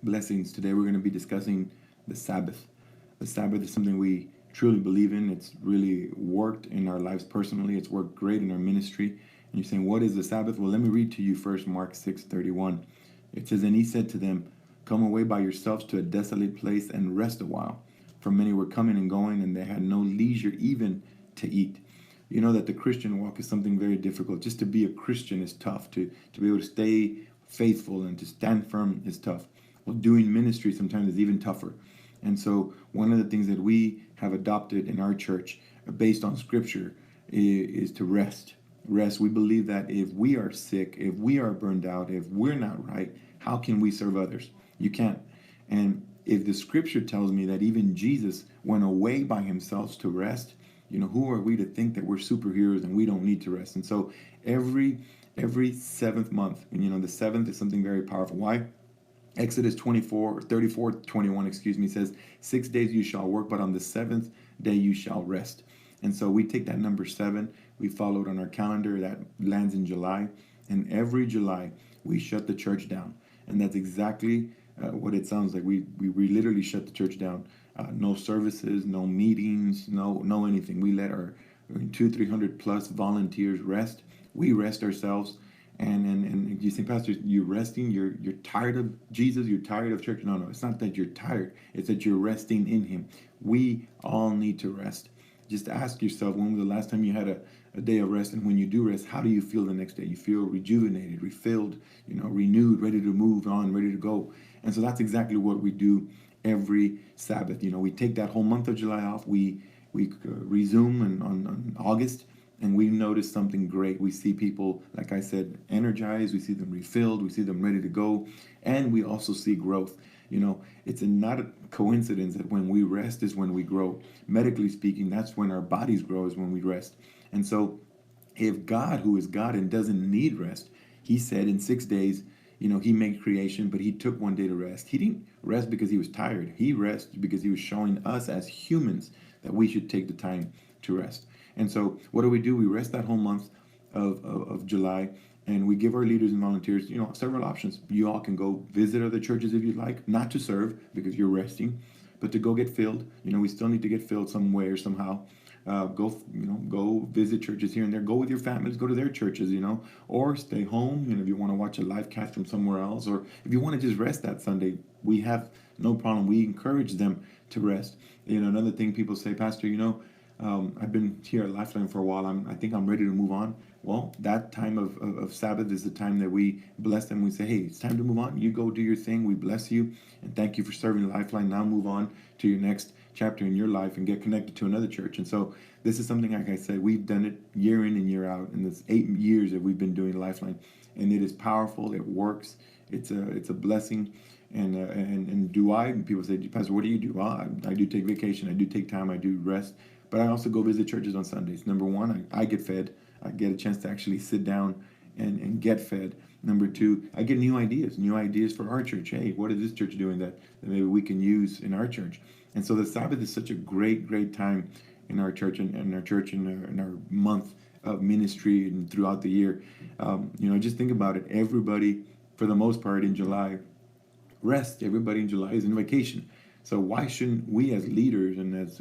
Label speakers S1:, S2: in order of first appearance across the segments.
S1: Blessings. Today we're going to be discussing the Sabbath. The Sabbath is something we truly believe in. It's really worked in our lives personally. It's worked great in our ministry. And you're saying, what is the Sabbath? Well, let me read to you first Mark 6:31. It says, and he said to them, come away by yourselves to a desolate place and rest a while. For many were coming and going, and they had no leisure even to eat. You know that the Christian walk is something very difficult. Just to be a Christian is tough. To be able to stay faithful and to stand firm is tough. Well, doing ministry sometimes is even tougher. And so one of the things that we have adopted in our church based on scripture is to rest. Rest. We believe that if we are sick, if we are burned out, if we're not right, how can we serve others? You can't. And if the scripture tells me that even Jesus went away by himself to rest, who are we to think that we're superheroes and we don't need to rest? And so every seventh month, and the seventh is something very powerful. Why? Exodus 34:21, says, 6 days you shall work, but on the seventh day you shall rest. And so we take that number 7, we follow it on our calendar, that lands in July. And every July we shut the church down. And that's exactly what it sounds like. We literally shut the church down. No services, no meetings, no anything. We let our 300 plus volunteers rest. We rest ourselves. And you say, Pastor, you're resting, you're tired of Jesus, you're tired of church. No, it's not that you're tired, it's that you're resting in him. We all need to rest. Just ask yourself, when was the last time you had a day of rest? And when you do rest, how do you feel the next day? You feel rejuvenated, refilled, renewed, ready to move on, ready to go. And so that's exactly what we do every Sabbath. We take that whole month of July off. We resume on August. And we notice something great. We see people, like I said, energized. We see them refilled. We see them ready to go. And we also see growth. It's not a coincidence that when we rest is when we grow. Medically speaking, that's when our bodies grow, is when we rest. And so if God, who is God and doesn't need rest, he said in 6 days, he made creation, but he took one day to rest. He didn't rest because he was tired. He rested because he was showing us as humans that we should take the time to rest. And so what do? We rest that whole month of July, and we give our leaders and volunteers, several options. You all can go visit other churches if you'd like, not to serve because you're resting, but to go get filled. We still need to get filled some way or somehow. Go visit churches here and there. Go with your families, go to their churches, or stay home. If you want to watch a live cast from somewhere else, or if you want to just rest that Sunday, we have no problem. We encourage them to rest. Another thing people say, Pastor, I've been here at Lifeline for a while. I think I'm ready to move on. Well, that time of Sabbath is the time that we bless them. We say, hey, it's time to move on. You go do your thing. We bless you. And thank you for serving Lifeline. Now move on to your next chapter in your life and get connected to another church. And so this is something, like I said, we've done it year in and year out. And it's 8 years that we've been doing Lifeline. And it is powerful. It works. It's a blessing. And do I? People say, Pastor, what do you do? Well, I do take vacation. I do take time. I do rest. But I also go visit churches on Sundays. Number one, I get fed. I get a chance to actually sit down and get fed. Number two, I get new ideas for our church. Hey, what is this church doing that maybe we can use in our church? And so the Sabbath is such a great time in our church and in our month of ministry and throughout the year. Just think about it. Everybody, for the most part, in July, rest. Everybody in July is in vacation. So why shouldn't we as leaders and as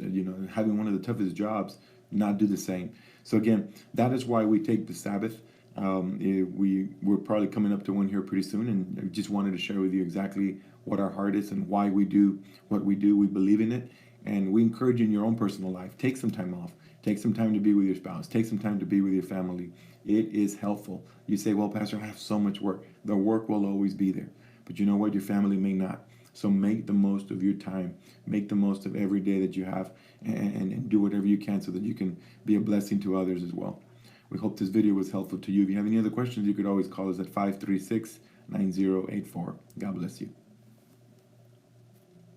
S1: having one of the toughest jobs not do the same? So again, that is why we take the Sabbath. We're probably coming up to one here pretty soon, and I just wanted to share with you exactly what our heart is and why we do what we do. We believe in it, and we encourage you in your own personal life. Take some time off. Take some time to be with your spouse. Take some time to be with your family. It is helpful. You say, well, Pastor, I have so much work. The work will always be there. But you know what? Your family may not. So make the most of your time. Make the most of every day that you have and do whatever you can so that you can be a blessing to others as well. We hope this video was helpful to you. If you have any other questions, you could always call us at 536-9084. God bless you.